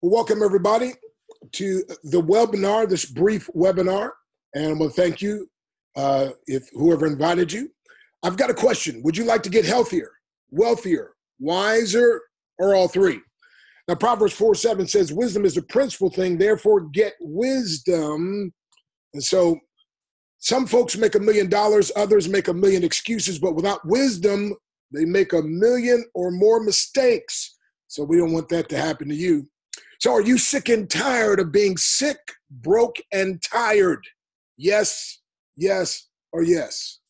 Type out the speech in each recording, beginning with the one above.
Well, welcome everybody to the webinar, this brief webinar. And I'm going to thank you if whoever invited you. I've got a question. Would you like to get healthier, wealthier, wiser, or all three? Now, Proverbs 4:7 says, wisdom is the principal thing, therefore get wisdom. And so some folks make $1 million, others make 1 million excuses, but without wisdom, they make 1 million or more mistakes. So we don't want that to happen to you. So are you sick and tired of being sick, broke, and tired? Yes, yes, or yes.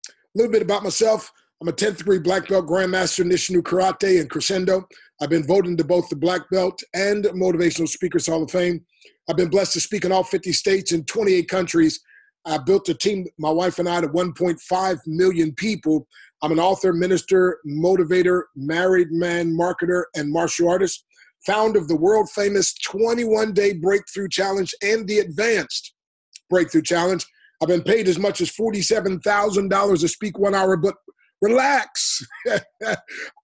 A little bit about myself. I'm a 10th degree black belt grandmaster in Nishinu Karate and Crescendo. I've been voted into both the Black Belt and Motivational Speakers Hall of Fame. I've been blessed to speak in all 50 states and 28 countries. I built a team, my wife and I, to 1.5 million people. I'm an author, minister, motivator, married man, marketer, and martial artist. Founder of the world-famous 21-Day Breakthrough Challenge and the Advanced Breakthrough Challenge. I've been paid as much as $47,000 to speak 1 hour, but relax.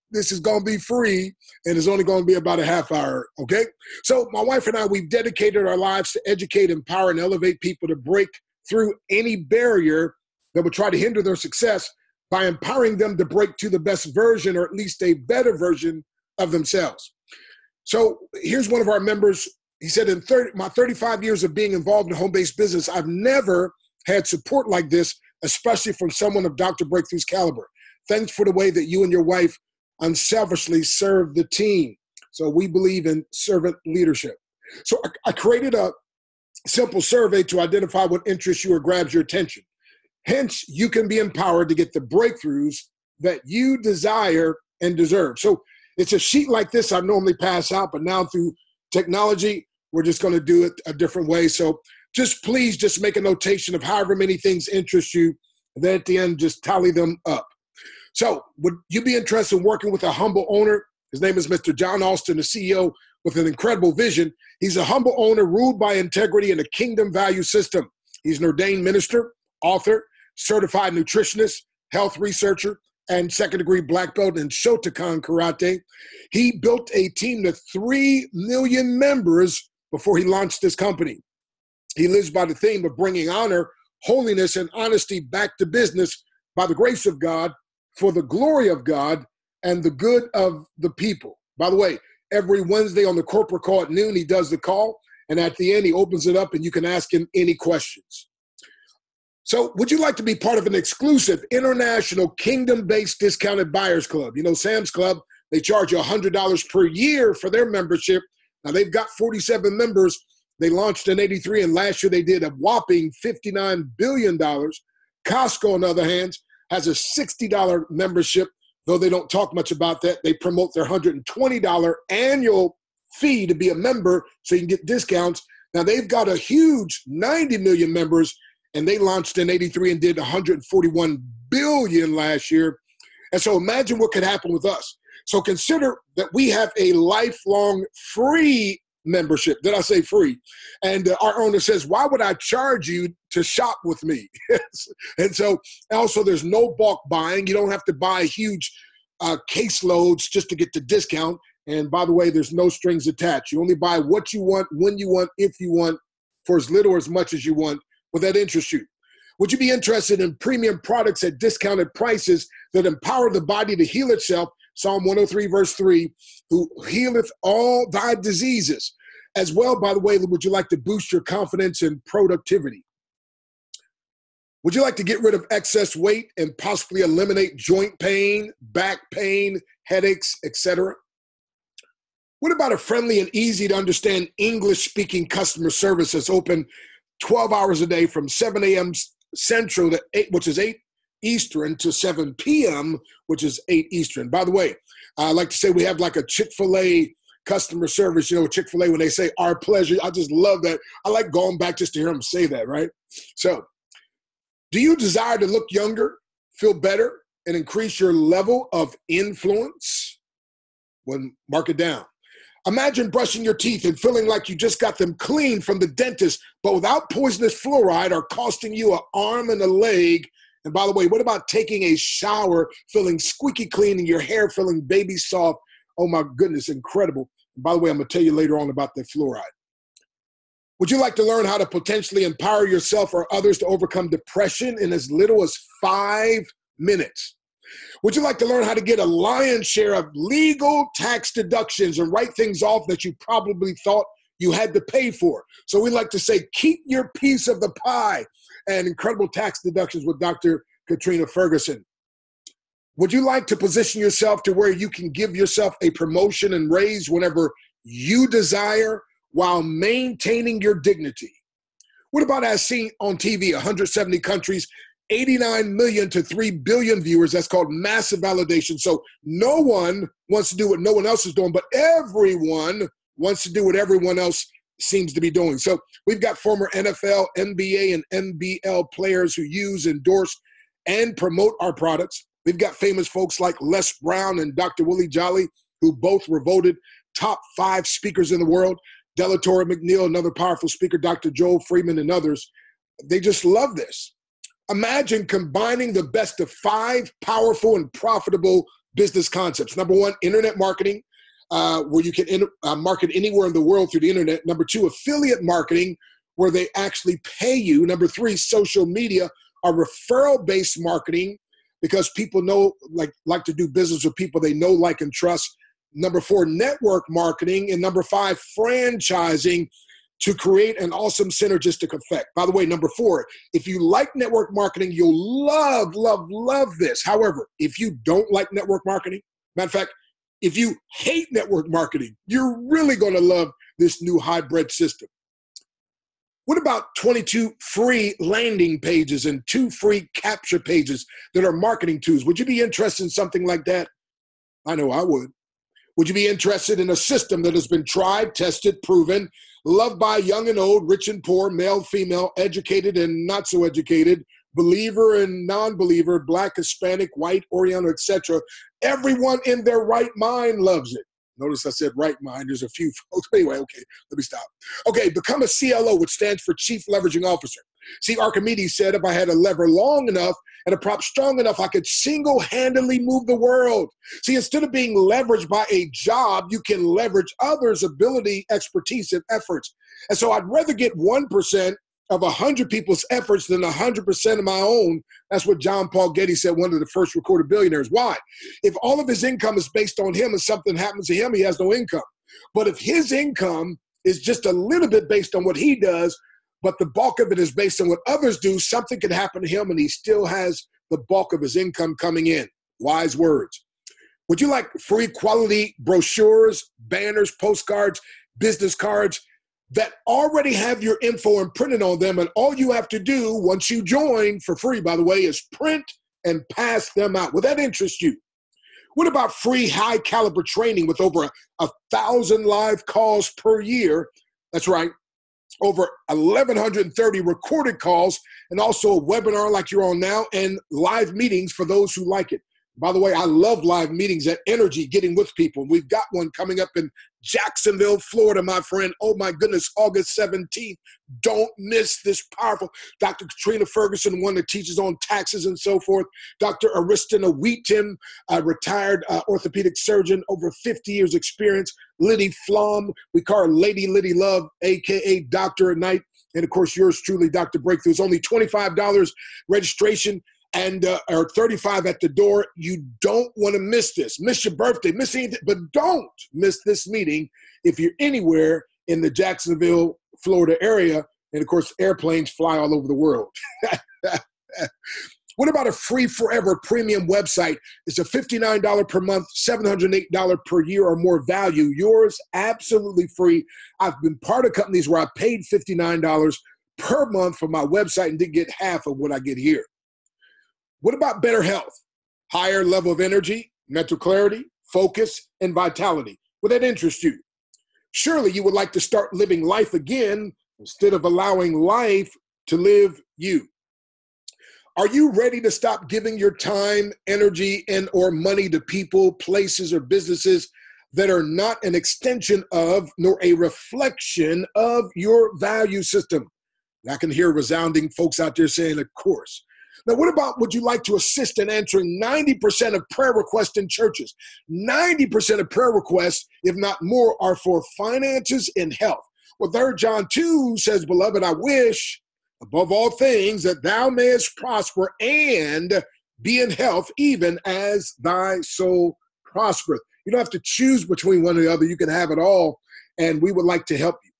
This is going to be free, and it's only going to be about a half hour, okay? So my wife and I, we've dedicated our lives to educate, empower, and elevate people to break through any barrier that would try to hinder their success by empowering them to break to the best version, or at least a better version of themselves. So here's one of our members. He said, in my 35 years of being involved in home-based business, I've never had support like this, especially from someone of Dr. Breakthrough's caliber. Thanks for the way that you and your wife unselfishly serve the team. So we believe in servant leadership. So I created a simple survey to identify what interests you or grabs your attention. Hence, you can be empowered to get the breakthroughs that you desire and deserve. So it's a sheet like this I normally pass out, but now through technology, we're just going to do it a different way. So please just make a notation of however many things interest you, and then at the end, just tally them up. So would you be interested in working with a humble owner? His name is Mr. John Austin, the CEO with an incredible vision. He's a humble owner ruled by integrity and a kingdom value system. He's an ordained minister, author, certified nutritionist, health researcher, and second-degree black belt in Shotokan Karate. He built a team to 3 million members before he launched this company. He lives by the theme of bringing honor, holiness, and honesty back to business by the grace of God, for the glory of God, and the good of the people. By the way, every Wednesday on the corporate call at noon, he does the call, and at the end, he opens it up, and you can ask him any questions. So would you like to be part of an exclusive international kingdom-based discounted buyers club? You know, Sam's Club, they charge you $100 per year for their membership. Now, they've got 47 members. They launched in '83, and last year they did a whopping $59 billion. Costco, on the other hand, has a $60 membership, though they don't talk much about that. They promote their $120 annual fee to be a member so you can get discounts. Now, they've got a huge 90 million members, and they launched in '83 and did 141 billion last year. And so imagine what could happen with us. So consider that we have a lifelong free membership. Did I say free? And our owner says, why would I charge you to shop with me? And so also there's no bulk buying. You don't have to buy huge caseloads just to get the discount. And by the way, there's no strings attached. You only buy what you want, when you want, if you want, for as little or as much as you want. Would that interest you? Would you be interested in premium products at discounted prices that empower the body to heal itself? Psalm 103, verse 3, who healeth all thy diseases. As well, by the way, would you like to boost your confidence and productivity? Would you like to get rid of excess weight and possibly eliminate joint pain, back pain, headaches, etc.? What about a friendly and easy to understand English-speaking customer service that's open 12 hours a day from 7 a.m. Central, to 8, which is 8 Eastern, to 7 p.m., which is 8 Eastern. By the way, I like to say we have like a Chick-fil-A customer service, you know, Chick-fil-A, when they say our pleasure. I just love that. I like going back just to hear them say that, right? So do you desire to look younger, feel better, and increase your level of influence? Well, mark it down. Imagine brushing your teeth and feeling like you just got them clean from the dentist, but without poisonous fluoride or costing you an arm and a leg. And by the way, what about taking a shower, feeling squeaky clean and your hair feeling baby soft? Oh my goodness, incredible. By the way, I'm going to tell you later on about the fluoride. Would you like to learn how to potentially empower yourself or others to overcome depression in as little as 5 minutes? Would you like to learn how to get a lion's share of legal tax deductions and write things off that you probably thought you had to pay for? So we like to say, keep your piece of the pie and incredible tax deductions with Dr. Katrina Ferguson. Would you like to position yourself to where you can give yourself a promotion and raise whenever you desire while maintaining your dignity? What about as seen on TV, 170 countries, 89 million to 3 billion viewers? That's called massive validation. So no one wants to do what no one else is doing, but everyone wants to do what everyone else seems to be doing. So we've got former NFL, NBA, and NBL players who use, endorse, and promote our products. We've got famous folks like Les Brown and Dr. Willie Jolly, who both were voted top 5 speakers in the world. Delatorre McNeil, another powerful speaker, Dr. Joel Freeman, and others. They just love this. Imagine combining the best of 5 powerful and profitable business concepts. Number 1, internet marketing, where you can market anywhere in the world through the internet. Number 2, affiliate marketing, where they actually pay you. Number 3, social media, or referral-based marketing, because people know, like to do business with people they know, like, and trust. Number 4, network marketing. And number 5, franchising, to create an awesome synergistic effect. By the way, number 4, if you like network marketing, you'll love, love, love this. However, if you don't like network marketing, matter of fact, if you hate network marketing, you're really going to love this new hybrid system. What about 22 free landing pages and 2 free capture pages that are marketing tools? Would you be interested in something like that? I know I would. Would you be interested in a system that has been tried, tested, proven, loved by young and old, rich and poor, male, female, educated and not so educated, believer and non-believer, black, Hispanic, white, Oriental, etc.? Everyone in their right mind loves it. Notice I said right mind. There's a few folks. Anyway, okay, let me stop. Okay, become a CLO, which stands for Chief Leveraging Officer. See, Archimedes said if I had a lever long enough and a prop strong enough, I could single-handedly move the world. See, instead of being leveraged by a job, you can leverage others' ability, expertise, and efforts. And so I'd rather get 1% of 100 people's efforts than 100% of my own. That's what John Paul Getty said, one of the first recorded billionaires. Why? If all of his income is based on him and something happens to him, he has no income. But if his income is just a little bit based on what he does, but the bulk of it is based on what others do, something can happen to him and he still has the bulk of his income coming in. Wise words. Would you like free quality brochures, banners, postcards, business cards that already have your info and printed on them, and all you have to do once you join, for free by the way, is print and pass them out? Would that interest you? What about free high caliber training with over 1,000 live calls per year? That's right, over 1,130 recorded calls, and also a webinar like you're on now, and live meetings for those who like it. By the way, I love live meetings at Energy, getting with people. We've got one coming up in Jacksonville, Florida, my friend. Oh my goodness, August 17th. Don't miss this powerful. Dr. Katrina Ferguson, one that teaches on taxes and so forth. Dr. Aristina Wheaton, a retired orthopedic surgeon, over 50 years experience. Liddy Flom, we call her Lady Liddy Love, AKA Doctor at Night. And of course, yours truly, Dr. Breakthrough. It's only $25 registration, and or $35 at the door. You don't want to miss this. Miss your birthday, miss anything, but don't miss this meeting if you're anywhere in the Jacksonville, Florida area. And of course, airplanes fly all over the world. What about a free forever premium website? It's a $59 per month, $708 per year or more value. Yours absolutely free. I've been part of companies where I paid $59 per month for my website and didn't get half of what I get here. What about better health? Higher level of energy, mental clarity, focus, and vitality. Would that interest you? Surely you would like to start living life again instead of allowing life to live you. Are you ready to stop giving your time, energy, and or money to people, places, or businesses that are not an extension of nor a reflection of your value system? And I can hear resounding folks out there saying, of course. Now, what about would you like to assist in answering 90% of prayer requests in churches? 90% of prayer requests, if not more, are for finances and health. Well, 3 John 2 says, beloved, I wish above all things that thou mayest prosper and be in health, even as thy soul prospereth. You don't have to choose between one or the other. You can have it all, and we would like to help you.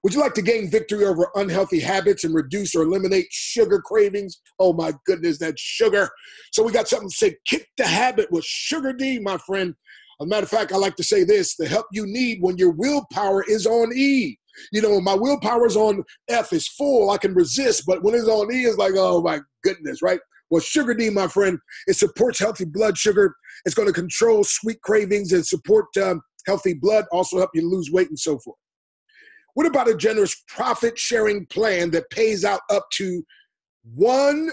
Would you like to gain victory over unhealthy habits and reduce or eliminate sugar cravings? Oh my goodness, that sugar. So we got something to say, kick the habit with Sugar D, my friend. As a matter of fact, I like to say this, the help you need when your willpower is on E. You know, when my willpower is on F, is full, I can resist, but when it's on E, it's like, oh my goodness, right? Well, Sugar D, my friend, it supports healthy blood sugar. It's going to control sweet cravings and support healthy blood, also help you lose weight and so forth. What about a generous profit-sharing plan that pays out up to 100%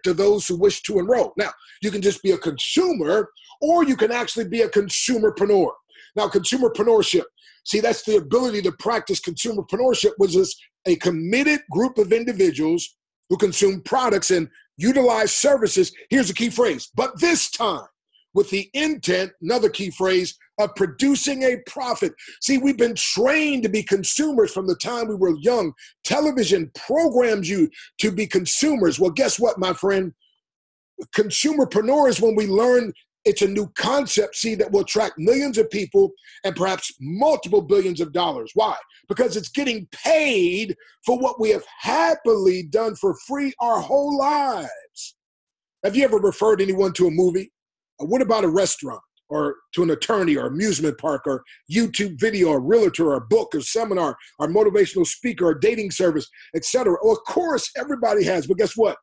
to those who wish to enroll? Now, you can just be a consumer, or you can actually be a consumerpreneur. Now, consumerpreneurship, see, that's the ability to practice consumerpreneurship, which is a committed group of individuals who consume products and utilize services. Here's a key phrase, but this time with the intent, another key phrase, of producing a profit. See, we've been trained to be consumers from the time we were young. Television programs you to be consumers. Well, guess what, my friend? Consumerpreneur is when we learn it's a new concept, see, that will attract millions of people and perhaps multiple billions of dollars. Why? Because it's getting paid for what we have happily done for free our whole lives. Have you ever referred anyone to a movie? What about a restaurant, or to an attorney, or amusement park, or YouTube video, or realtor, or book, or seminar, or motivational speaker, or dating service, etc.? Well, of course, everybody has, but guess what?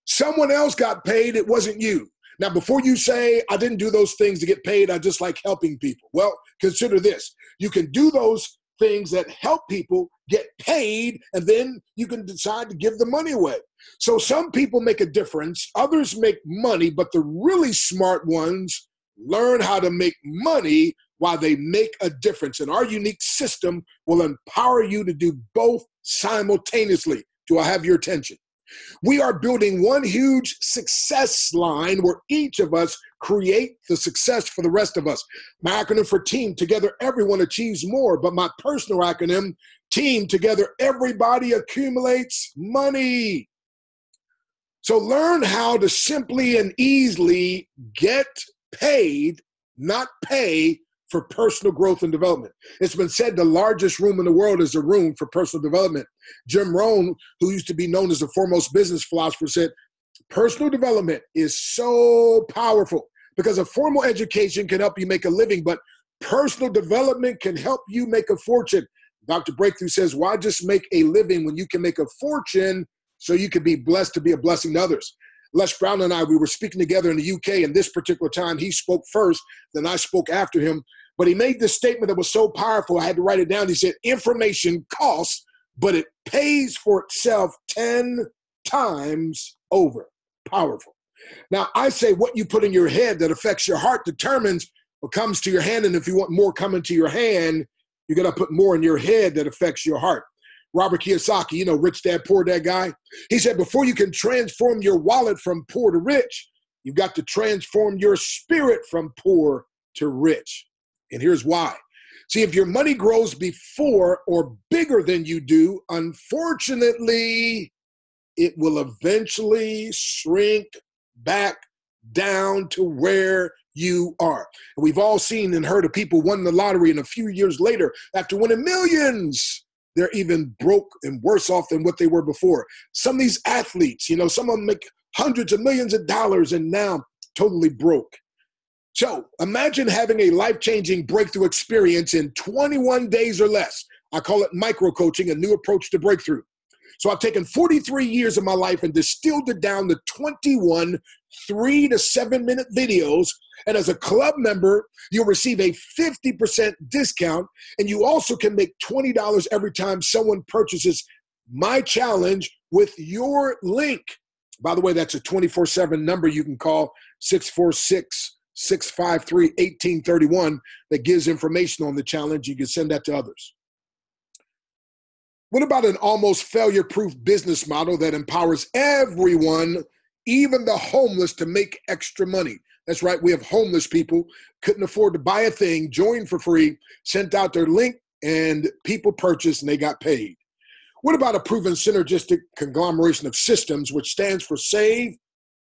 Someone else got paid, it wasn't you. Now, before you say, I didn't do those things to get paid, I just like helping people. Well, consider this. You can do those things that help people get paid, and then you can decide to give the money away. So some people make a difference, others make money, but the really smart ones learn how to make money while they make a difference. And our unique system will empower you to do both simultaneously. Do I have your attention? We are building one huge success line where each of us create the success for the rest of us. My acronym for team, together everyone achieves more, but my personal acronym, team, together everybody accumulates money. So learn how to simply and easily get paid, not pay, for personal growth and development. It's been said the largest room in the world is a room for personal development. Jim Rohn, who used to be known as the foremost business philosopher, said, personal development is so powerful because a formal education can help you make a living, but personal development can help you make a fortune. Dr. Breakthrough says, why just make a living when you can make a fortune so you can be blessed to be a blessing to others? Les Brown and I, we were speaking together in the UK, and this particular time he spoke first, then I spoke after him. But he made this statement that was so powerful, I had to write it down. He said, information costs, but it pays for itself 10 times over. Powerful. Now, I say what you put in your head that affects your heart determines what comes to your hand. And if you want more coming to your hand, you got to put more in your head that affects your heart. Robert Kiyosaki, you know, Rich Dad, Poor Dad guy. He said, before you can transform your wallet from poor to rich, you've got to transform your spirit from poor to rich. And here's why. See, if your money grows before or bigger than you do, unfortunately, it will eventually shrink back down to where you are. And we've all seen and heard of people won the lottery, and a few years later, after winning millions, they're even broke and worse off than what they were before. Some of these athletes, you know, some of them make hundreds of millions of dollars and now totally broke. So imagine having a life-changing breakthrough experience in 21 days or less. I call it micro-coaching, a new approach to breakthrough. So I've taken 43 years of my life and distilled it down to 21 3 to 7 minute videos. And as a club member, you'll receive a 50% discount. And you also can make $20 every time someone purchases my challenge with your link. By the way, that's a 24/7 number you can call, 646-653-1831, that gives information on the challenge. You can send that to others. What about an almost failure-proof business model that empowers everyone, even the homeless, to make extra money? That's right, we have homeless people, couldn't afford to buy a thing, joined for free, sent out their link, and people purchased and they got paid. What about a proven synergistic conglomeration of systems, which stands for save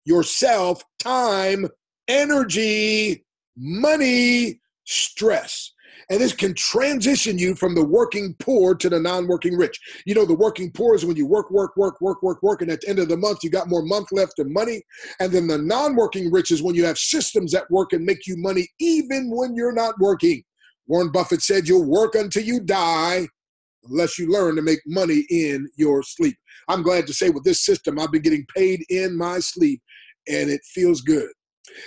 yourself time, energy, money, stress? And this can transition you from the working poor to the non-working rich. You know, the working poor is when you work, and at the end of the month, you got more month left than money. And then the non-working rich is when you have systems that work and make you money even when you're not working. Warren Buffett said, you'll work until you die unless you learn to make money in your sleep. I'm glad to say with this system, I've been getting paid in my sleep, and it feels good.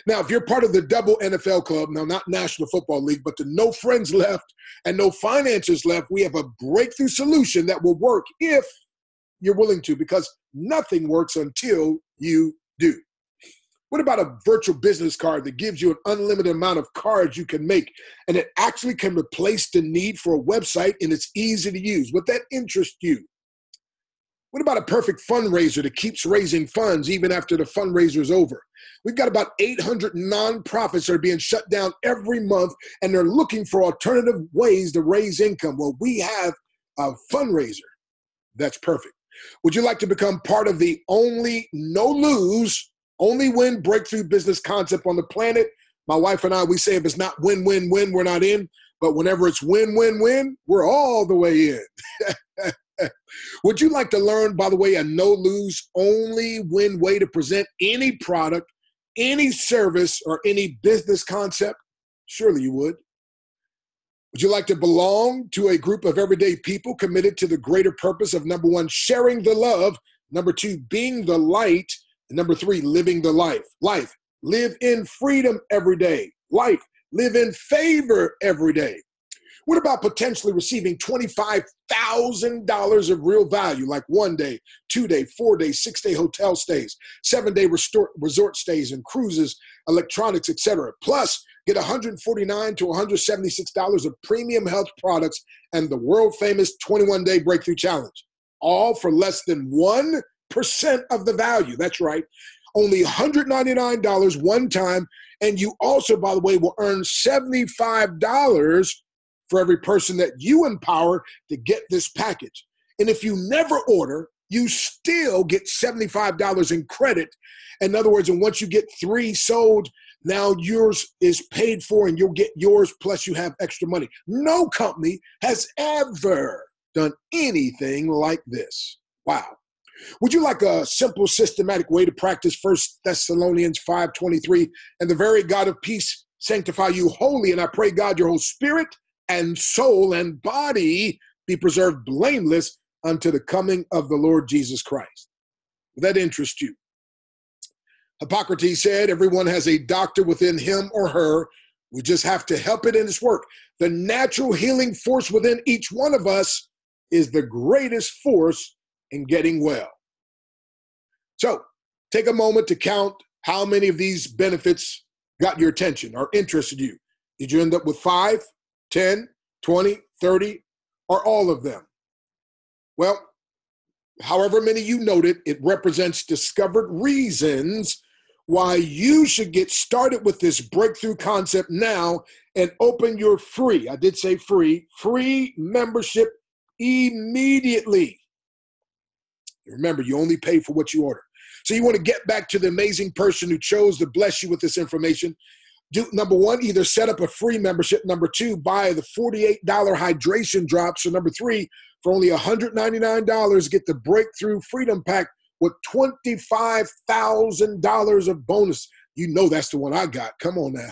Now, if you're part of the double NFL club, now not National Football League, but the no friends left and no finances left, we have a breakthrough solution that will work if you're willing to, because nothing works until you do. What about a virtual business card that gives you an unlimited amount of cards you can make, and it actually can replace the need for a website, and it's easy to use? Would that interest you? What about a perfect fundraiser that keeps raising funds even after the fundraiser is over? We've got about 800 nonprofits that are being shut down every month, and they're looking for alternative ways to raise income. Well, we have a fundraiser that's perfect. Would you like to become part of the only no-lose, only win breakthrough business concept on the planet? My wife and I, we say if it's not win-win-win, we're not in. But whenever it's win-win-win, we're all the way in. Would you like to learn, by the way, a no-lose, only win way to present any product, any service, or any business concept? Surely you would. Would you like to belong to a group of everyday people committed to the greater purpose of, number one, sharing the love, number two, being the light, and number three, living the life? Life, live in freedom every day. Life, live in favor every day. What about potentially receiving $25,000 of real value, like 1 day, 2 day, 4 day, 6 day hotel stays, 7 day resort stays and cruises, electronics, etc. Plus, get $149 to $176 of premium health products and the world famous 21-day breakthrough challenge, all for less than 1% of the value. That's right. Only $199 one time. And you also, by the way, will earn $75 for every person that you empower to get this package. And if you never order, you still get $75 in credit. In other words, and once you get 3 sold, now yours is paid for and you'll get yours plus you have extra money. No company has ever done anything like this. Wow. Would you like a simple, systematic way to practice 1 Thessalonians 5:23? And the very God of peace sanctify you wholly. And I pray, God, your whole spirit and soul and body be preserved blameless unto the coming of the Lord Jesus Christ. Will that interest you? Hippocrates said, everyone has a doctor within him or her. We just have to help it in its work. The natural healing force within each one of us is the greatest force in getting well. So take a moment to count how many of these benefits got your attention or interested you. Did you end up with 5, 10, 20, 30, or all of them? Well, however many you noted, it represents discovered reasons why you should get started with this breakthrough concept now and open your free, I did say free membership immediately. Remember, you only pay for what you order. So you want to get back to the amazing person who chose to bless you with this information. Do, number one, either set up a free membership. Number two, buy the $48 hydration drops. So number three, for only $199, get the Breakthrough Freedom Pack with $25,000 of bonus. You know that's the one I got. Come on now.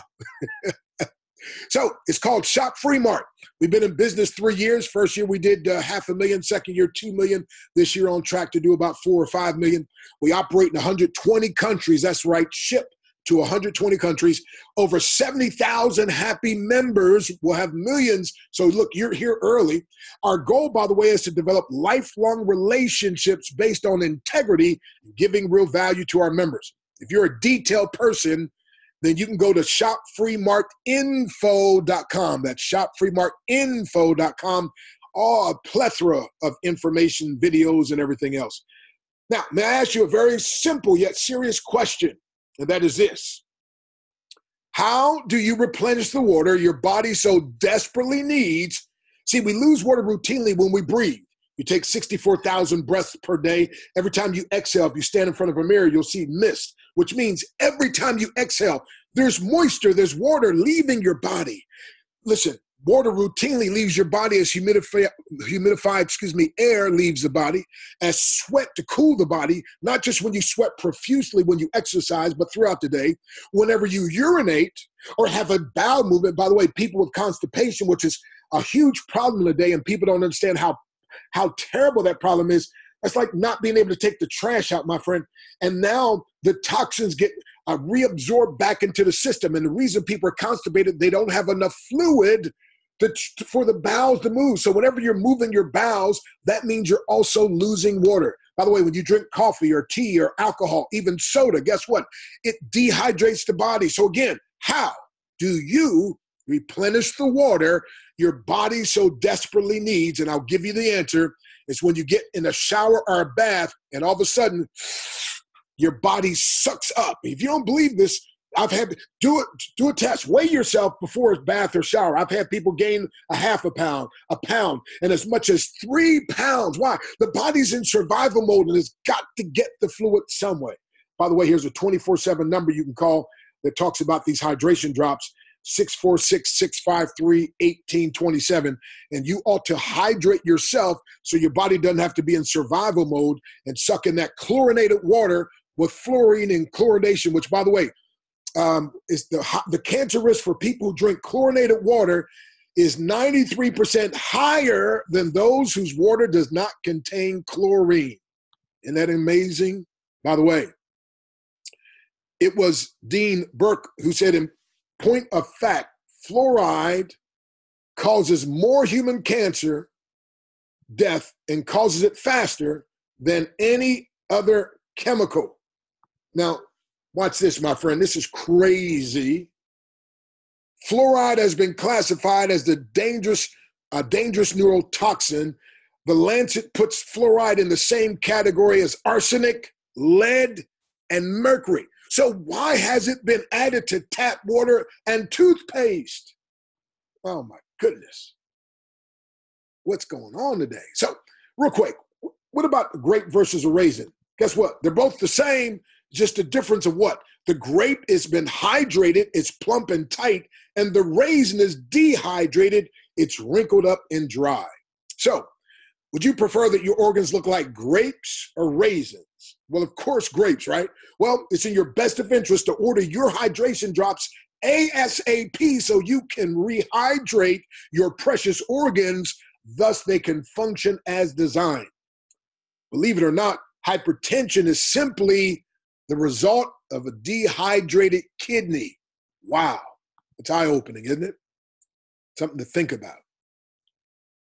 So it's called Shop Free Mart. We've been in business 3 years. First year we did $500,000. Second year, $2 million. This year on track to do about $4 or $5 million. We operate in 120 countries. That's right. Ship to 120 countries. Over 70,000 happy members. Will have millions. So look, you're here early. Our goal, by the way, is to develop lifelong relationships based on integrity, giving real value to our members. If you're a detailed person, then you can go to shopfreemartinfo.com. That's shopfreemartinfo.com. all a plethora of information, videos, and everything else. Now, may I ask you a very simple yet serious question, and that is this. How do you replenish the water your body so desperately needs? See, we lose water routinely when we breathe. You take 64,000 breaths per day. Every time you exhale, if you stand in front of a mirror, you'll see mist, which means every time you exhale, there's moisture, there's water leaving your body. Listen, water routinely leaves your body as humidified air leaves the body, as sweat to cool the body, not just when you sweat profusely when you exercise, but throughout the day. Whenever you urinate or have a bowel movement, by the way, people with constipation, which is a huge problem today, and people don't understand how terrible that problem is. That's like not being able to take the trash out, my friend. And now the toxins get reabsorbed back into the system. And the reason people are constipated, they don't have enough fluid for the bowels to move. So whenever you're moving your bowels, that means you're also losing water. By the way, when you drink coffee or tea or alcohol, even soda, guess what? It dehydrates the body. So again, how do you replenish the water your body so desperately needs? And I'll give you the answer. It's when you get in a shower or a bath and all of a sudden your body sucks up. If you don't believe this, do a test. Weigh yourself before a bath or shower. I've had people gain a half a pound, and as much as 3 pounds. Why? The body's in survival mode and it's got to get the fluid some way. By the way, here's a 24/7 number you can call that talks about these hydration drops. 646-653-1827. And you ought to hydrate yourself so your body doesn't have to be in survival mode and suck in that chlorinated water with fluorine and chlorination, which, by the way, is the cancer risk for people who drink chlorinated water is 93% higher than those whose water does not contain chlorine. Isn't that amazing? By the way, it was Dean Burke who said, in point of fact, fluoride causes more human cancer death and causes it faster than any other chemical. Now, watch this, my friend. This is crazy. Fluoride has been classified as a dangerous neurotoxin. The Lancet puts fluoride in the same category as arsenic, lead, and mercury. So why has it been added to tap water and toothpaste? Oh my goodness. What's going on today? So real quick, what about the grape versus a raisin? Guess what? They're both the same, just the difference of what? The grape has been hydrated, it's plump and tight, and the raisin is dehydrated, it's wrinkled up and dry. So would you prefer that your organs look like grapes or raisins? Well, of course, grapes, right? Well, it's in your best of interest to order your hydration drops ASAP so you can rehydrate your precious organs, thus they can function as designed. Believe it or not, hypertension is simply the result of a dehydrated kidney. Wow, it's eye-opening, isn't it? Something to think about.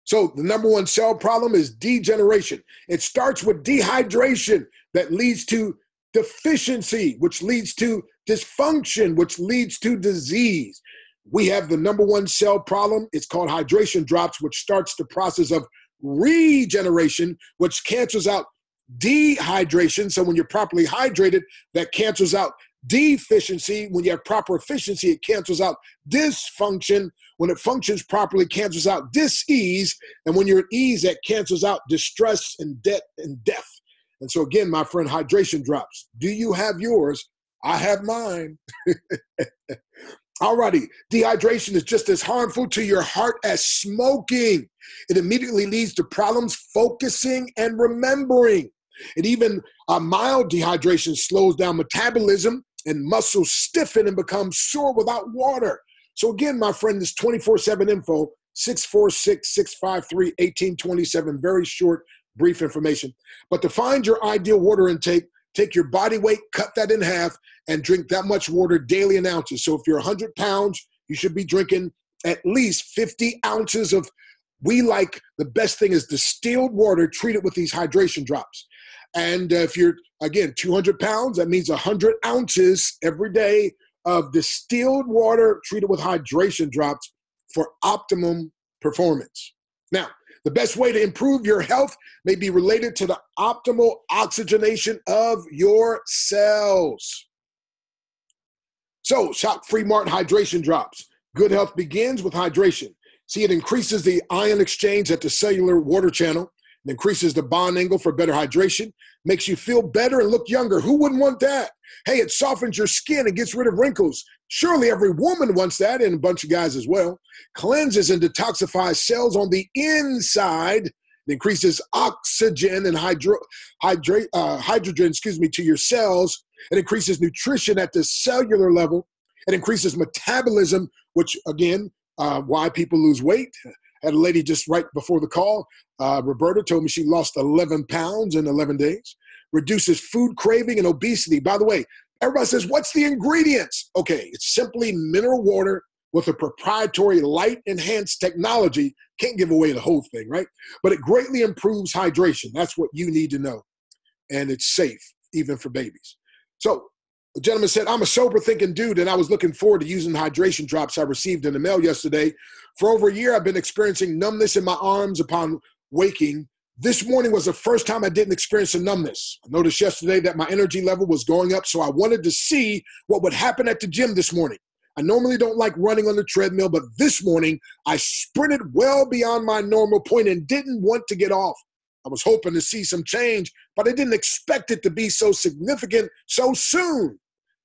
So the number one cell problem is degeneration. It starts with dehydration that leads to deficiency, which leads to dysfunction, which leads to disease. We have the number one cell problem. It's called hydration drops, which starts the process of regeneration, which cancels out dehydration. So when you're properly hydrated, that cancels out deficiency. When you have proper efficiency, it cancels out dysfunction. When it functions properly, it cancels out dis-ease. And when you're at ease, that cancels out distress and debt and death. And so again, my friend, hydration drops. Do you have yours? I have mine. Alrighty, dehydration is just as harmful to your heart as smoking. It immediately leads to problems focusing and remembering. And even a mild dehydration slows down metabolism and muscles stiffen and become sore without water. So again, my friend, this 24/7 info, 646-653-1827, very short, brief information. But to find your ideal water intake, take your body weight, cut that in half, and drink that much water daily in ounces. So if you're 100 pounds, you should be drinking at least 50 ounces of, the best thing is distilled water treated with these hydration drops. And if you're, again, 200 pounds, that means 100 ounces every day of distilled water treated with hydration drops for optimum performance. Now, The best way to improve your health may be related to the optimal oxygenation of your cells. So, Shock-Free Mart Hydration Drops. Good health begins with hydration. See, it increases the ion exchange at the cellular water channel. It increases the bond angle for better hydration, makes you feel better and look younger. Who wouldn't want that? Hey, it softens your skin and gets rid of wrinkles. Surely every woman wants that, and a bunch of guys as well. Cleanses and detoxifies cells on the inside. It increases oxygen and hydrogen to your cells. It increases nutrition at the cellular level. It increases metabolism, which, again, why people lose weight. Had a lady just right before the call, Roberta, told me she lost 11 pounds in 11 days. Reduces food craving and obesity. By the way, everybody says, what's the ingredients? Okay, it's simply mineral water with a proprietary light-enhanced technology. Can't give away the whole thing, right? But it greatly improves hydration. That's what you need to know. And it's safe, even for babies. So the gentleman said, I'm a sober thinking dude, and I was looking forward to using the hydration drops I received in the mail yesterday. For over a year, I've been experiencing numbness in my arms upon waking. This morning was the first time I didn't experience a numbness. I noticed yesterday that my energy level was going up, so I wanted to see what would happen at the gym this morning. I normally don't like running on the treadmill, but this morning I sprinted well beyond my normal point and didn't want to get off. I was hoping to see some change, but I didn't expect it to be so significant so soon.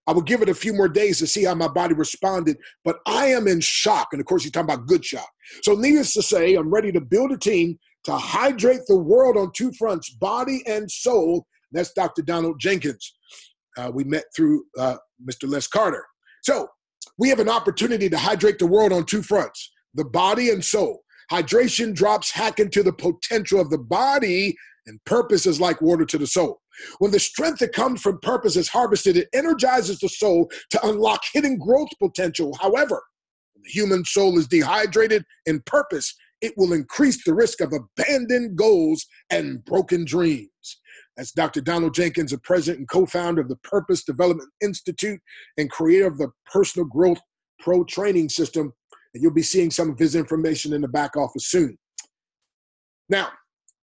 I would give it a few more days to see how my body responded, but I am in shock. And of course, he's talking about good shock. So needless to say, I'm ready to build a team to hydrate the world on two fronts, body and soul. That's Dr. Donald Jenkins. We met through Mr. Les Carter. So we have an opportunity to hydrate the world on two fronts, the body and soul. Hydration drops hack into the potential of the body, and purpose is like water to the soul. When the strength that comes from purpose is harvested, it energizes the soul to unlock hidden growth potential. However, when the human soul is dehydrated in purpose, it will increase the risk of abandoned goals and broken dreams. That's Dr. Donald Jenkins, the president and co-founder of the Purpose Development Institute and creator of the Personal Growth Pro Training System. And you'll be seeing some of his information in the back office soon. Now,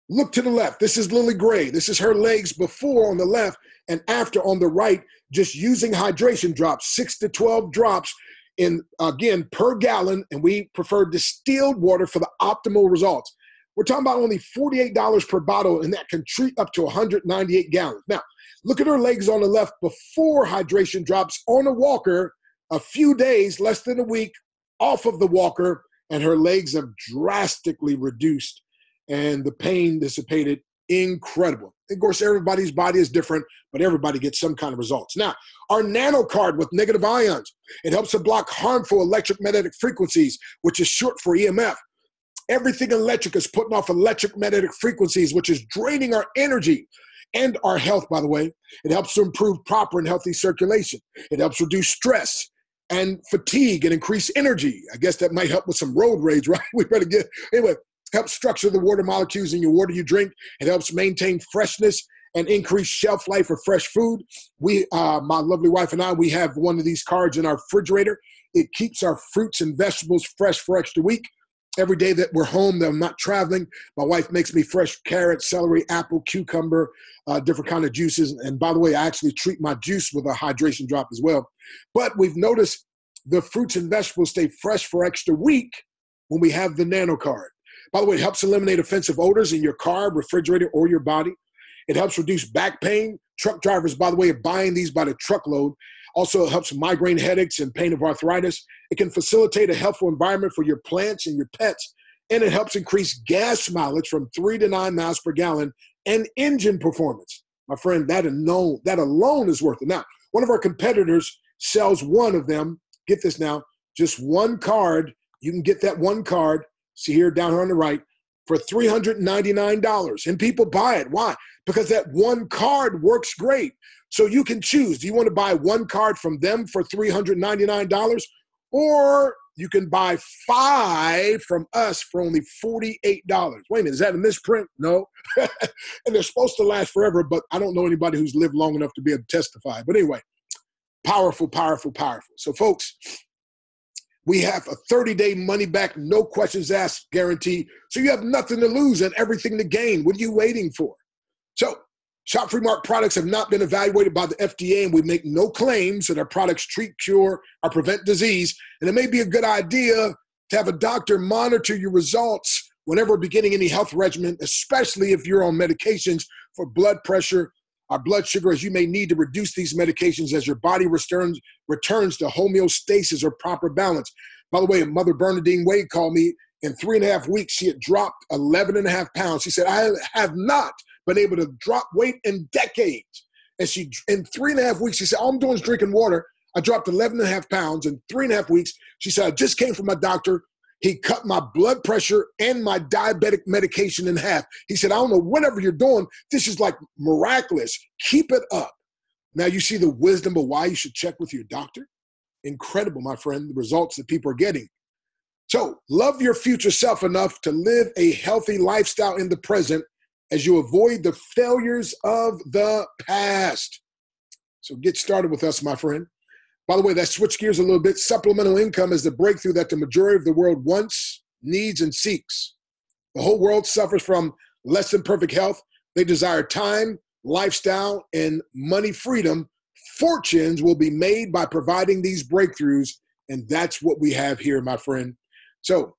look to the left. This is Lily Gray. This is her legs before on the left and after on the right, just using hydration drops, 6 to 12 drops in, again, per gallon. And we prefer distilled water for the optimal results. We're talking about only $48 per bottle, and that can treat up to 198 gallons. Now, look at her legs on the left before hydration drops on a walker, a few days, less than a week, off of the walker, and her legs have drastically reduced and the pain dissipated. Incredible. Of course, everybody's body is different, but everybody gets some kind of results. Now, our nano card with negative ions, it helps to block harmful electromagnetic frequencies, which is short for EMF. Everything electric is putting off electromagnetic frequencies, which is draining our energy and our health, by the way. It helps to improve proper and healthy circulation. It helps reduce stress and fatigue and increase energy. I guess that might help with some road rage, right? We better get, anyway, helps structure the water molecules in your water you drink. It helps maintain freshness and increase shelf life for fresh food. We, my lovely wife and I, we have one of these cards in our refrigerator. It keeps our fruits and vegetables fresh for extra week. Every day that we're home, that I'm not traveling, my wife makes me fresh carrot, celery, apple, cucumber, different kind of juices. And by the way, I actually treat my juice with a hydration drop as well. But we've noticed the fruits and vegetables stay fresh for extra week when we have the nano card. By the way, it helps eliminate offensive odors in your car, refrigerator, or your body. It helps reduce back pain. Truck drivers, by the way, are buying these by the truckload. Also, it helps migraine headaches and pain of arthritis. It can facilitate a healthful environment for your plants and your pets. And it helps increase gas mileage from 3 to 9 miles per gallon and engine performance. My friend, that alone is worth it. Now, one of our competitors sells one of them. Get this now, just one card. You can get that one card, see here down here on the right, for $399. And people buy it. Why? Because that one card works great. So you can choose. Do you want to buy one card from them for $399? Or you can buy 5 from us for only $48. Wait a minute, is that a misprint? No. And they're supposed to last forever, but I don't know anybody who's lived long enough to be able to testify. But anyway, powerful, powerful, powerful. So folks, We have a 30-day money-back, no questions asked guarantee. So you have nothing to lose and everything to gain. What are you waiting for? So Shop Free Mark products have not been evaluated by the FDA, and we make no claims that our products treat, cure, or prevent disease. And it may be a good idea to have a doctor monitor your results whenever beginning any health regimen, especially if you're on medications for blood pressure or blood sugar, as you may need to reduce these medications as your body returns to homeostasis or proper balance. By the way, Mother Bernadine Wade called me. In 3.5 weeks, she had dropped 11.5 pounds. She said, I have not been able to drop weight in decades. And she, in 3.5 weeks, she said, all I'm doing is drinking water. I dropped 11.5 pounds in 3.5 weeks. She said, I just came from my doctor. He cut my blood pressure and my diabetic medication in half. He said, I don't know, whatever you're doing, this is like miraculous. Keep it up. Now you see the wisdom of why you should check with your doctor. Incredible, my friend, the results that people are getting. So love your future self enough to live a healthy lifestyle in the present as you avoid the failures of the past. So get started with us, my friend. By the way, that switch gears a little bit. Supplemental income is the breakthrough that the majority of the world wants, needs, and seeks. The whole world suffers from less than perfect health. They desire time, lifestyle, and money freedom. Fortunes will be made by providing these breakthroughs, and that's what we have here, my friend. So,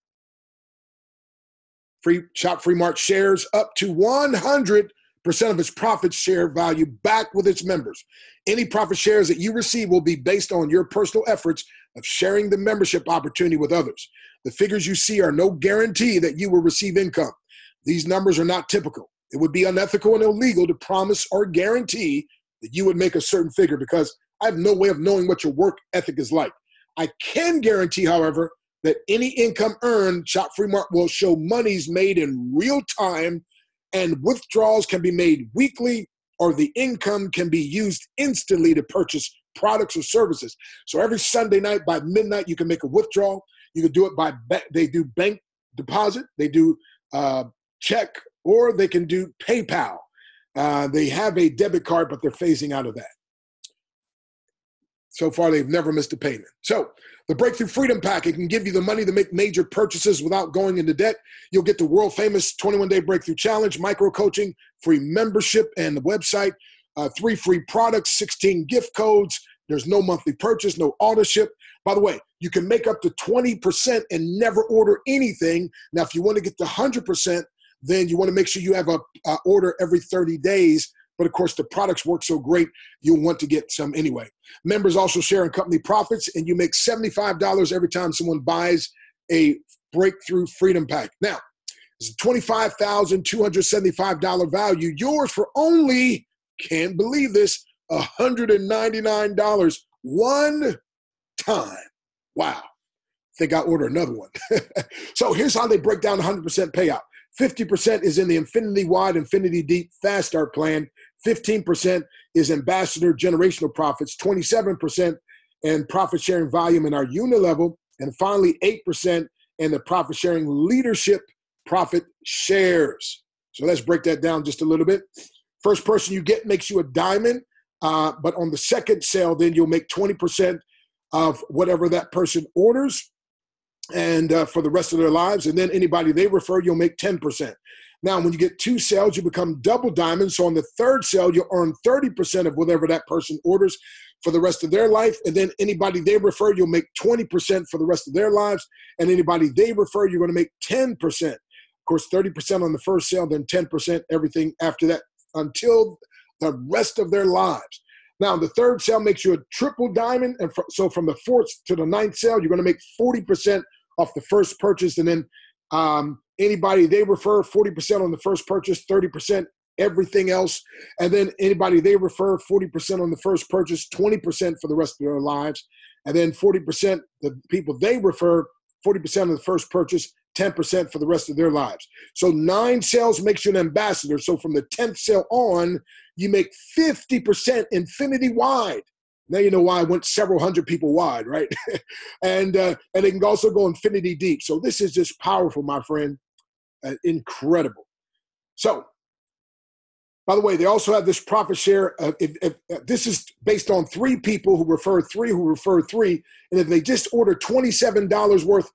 Shop Free Mark shares up to 100% of its profit share value back with its members. Any profit shares that you receive will be based on your personal efforts of sharing the membership opportunity with others. The figures you see are no guarantee that you will receive income. These numbers are not typical. It would be unethical and illegal to promise or guarantee that you would make a certain figure because I have no way of knowing what your work ethic is like. I can guarantee, however, that any income earned, Shop Free Mark will show monies made in real time, and withdrawals can be made weekly, or the income can be used instantly to purchase products or services. So every Sunday night by midnight, you can make a withdrawal. You can do it by, they do bank deposit, they do check, or they can do PayPal. They have a debit card, but they're phasing out of that. So far, they've never missed a payment. So the Breakthrough Freedom Pack, it can give you the money to make major purchases without going into debt. You'll get the world-famous 21-day Breakthrough Challenge, micro-coaching, free membership, and the website, 3 free products, 16 gift codes. There's no monthly purchase, no auto ship. By the way, you can make up to 20% and never order anything. Now, if you want to get to 100%, then you want to make sure you have a order every 30 days. But of course, the products work so great, you'll want to get some anyway. Members also share in company profits, and you make $75 every time someone buys a Breakthrough Freedom Pack. Now, it's a $25,275 value, yours for only, can't believe this, $199 one time. Wow. Think I'll order another one. So here's how they break down 100% payout. 50% is in the Infinity Wide, Infinity Deep Fast Start Plan. 15% is Ambassador Generational Profits. 27% and profit sharing volume in our unit level. And finally, 8% in the profit sharing leadership profit shares. So let's break that down just a little bit. First person you get makes you a diamond. But on the second sale, then you'll make 20% of whatever that person orders, and for the rest of their lives. And then anybody they refer, you'll make 10%. Now, when you get 2 sales, you become double diamond. So on the third sale, you'll earn 30% of whatever that person orders for the rest of their life. And then anybody they refer, you'll make 20% for the rest of their lives. And anybody they refer, you're going to make 10%. Of course, 30% on the first sale, then 10% everything after that until the rest of their lives. Now, the third sale makes you a triple diamond. And so from the 4th to the 9th sale, you're going to make 40% off the first purchase. And then anybody they refer, 40% on the first purchase, 30% everything else. And then anybody they refer, 40% on the first purchase, 20% for the rest of their lives. And then 40%, the people they refer, 40% of the first purchase, 10% for the rest of their lives. So 9 sales makes you an ambassador. So from the 10th sale on, you make 50% infinity wide. Now you know why I went several hundred people wide, right? and it can also go infinity deep. So this is just powerful, my friend. Incredible. So, By the way, they also have this profit share. If this is based on 3 people who refer 3, who refer 3. And if they just order $27 worth,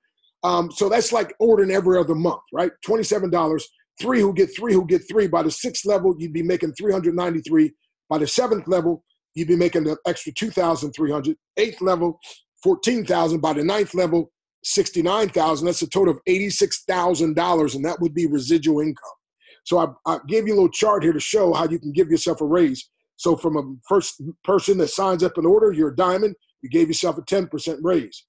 so that's like ordering every other month, right? $27, 3 who get 3 who get 3. By the 6th level, you'd be making $393. By the 7th level, you'd be making the extra $2,300. 8th level, $14,000. By the 9th level, $69,000. That's a total of $86,000, and that would be residual income. So I gave you a little chart here to show how you can give yourself a raise. So from a first person that signs up an order, you're a diamond, you gave yourself a 10% raise.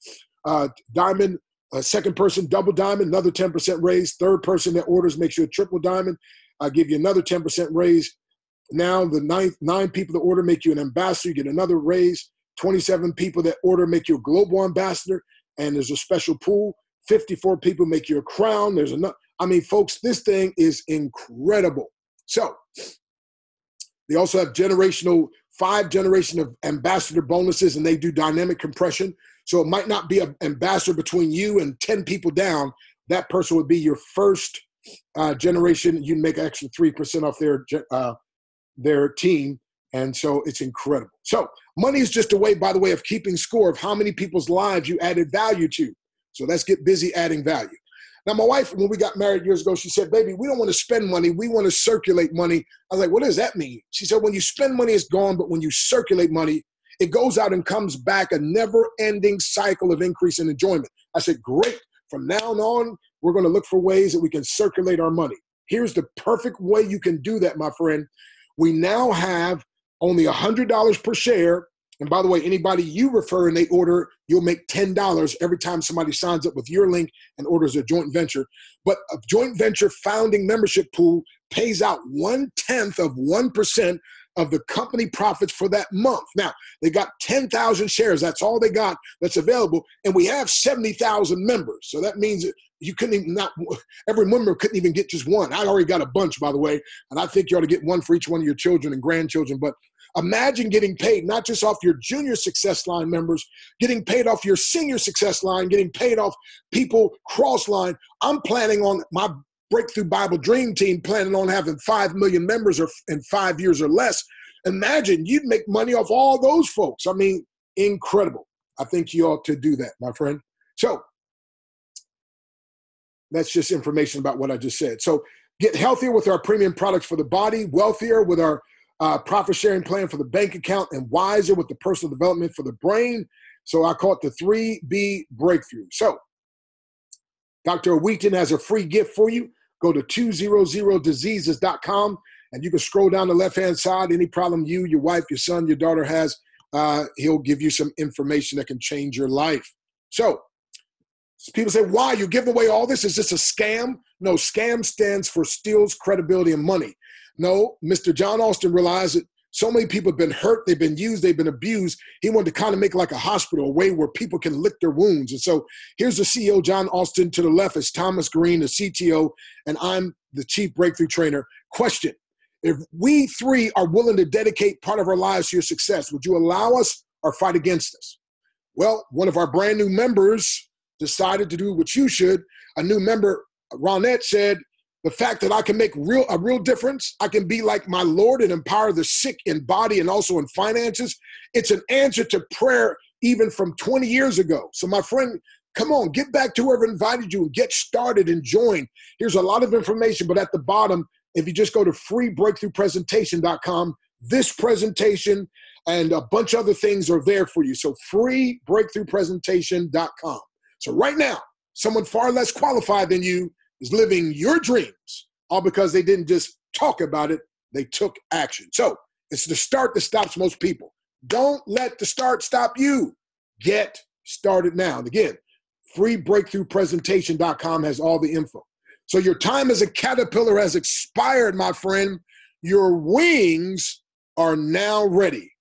Diamond, second person, double diamond, another 10% raise. Third person that orders makes you a triple diamond. I give you another 10% raise. Now the 9 people that order make you an ambassador, you get another raise. 27 people that order make you a global ambassador, and there's a special pool. 54 people make you a crown. There's another. I mean, folks, this thing is incredible. So they also have 5 generation of ambassador bonuses, and they do dynamic compression. So it might not be an ambassador between you and 10 people down. That person would be your first generation. You'd make an extra 3% off their team. And so it's incredible. So money is just a way, by the way, of keeping score of how many people's lives you added value to. So let's get busy adding value. Now, my wife, when we got married years ago, she said, baby, we don't want to spend money. We want to circulate money. I was like, what does that mean? She said, when you spend money, it's gone. But when you circulate money, it goes out and comes back, a never-ending cycle of increase in enjoyment. I said, great. From now on, we're going to look for ways that we can circulate our money. Here's the perfect way you can do that, my friend. We now have only $100 per share. And by the way, anybody you refer and they order, you'll make $10 every time somebody signs up with your link and orders a joint venture. But a joint venture founding membership pool pays out 0.1% of the company profits for that month. Now, they got 10,000 shares. That's all they got that's available. And we have 70,000 members. So that means you couldn't even every member couldn't even get just one. I already got a bunch, by the way. And I think you ought to get one for each one of your children and grandchildren. But imagine getting paid not just off your junior success line members, getting paid off your senior success line, getting paid off people cross line. I'm planning on my Breakthrough Bible Dream Team planning on having 5 million members in 5 years or less. Imagine you'd make money off all those folks. I mean, incredible. I think you ought to do that, my friend. So that's just information about what I just said. So get healthier with our premium products for the body, wealthier with our profit sharing plan for the bank account, and wiser with the personal development for the brain. So I call it the 3B breakthrough. So Dr. Wheaton has a free gift for you. Go to 200diseases.com, and you can scroll down the left-hand side. Any problem you, your wife, your son, your daughter has, he'll give you some information that can change your life. So people say, why? You're giving away all this? Is this a scam? No, scam stands for steals credibility and money. No, Mr. John Austin realized that so many people have been hurt, they've been used, they've been abused. He wanted to kind of make like a hospital, a way where people can lick their wounds. And so here's the CEO, John Austin. To the left is Thomas Green, the CTO, and I'm the Chief Breakthrough Trainer. Question: if we 3 are willing to dedicate part of our lives to your success, would you allow us or fight against us? Well, one of our brand new members decided to do what you should. A new member, Ronette, said, the fact that I can make a real difference, I can be like my Lord and empower the sick in body and also in finances. It's an answer to prayer even from 20 years ago. So my friend, come on, get back to whoever invited you and get started and join. Here's a lot of information, but at the bottom, if you just go to freebreakthroughpresentation.com, this presentation and a bunch of other things are there for you. So freebreakthroughpresentation.com. So right now, someone far less qualified than you is living your dreams, all because they didn't just talk about it, they took action. So it's the start that stops most people. Don't let the start stop you. Get started now. And again, freebreakthroughpresentation.com has all the info. So your time as a caterpillar has expired, my friend. Your wings are now ready.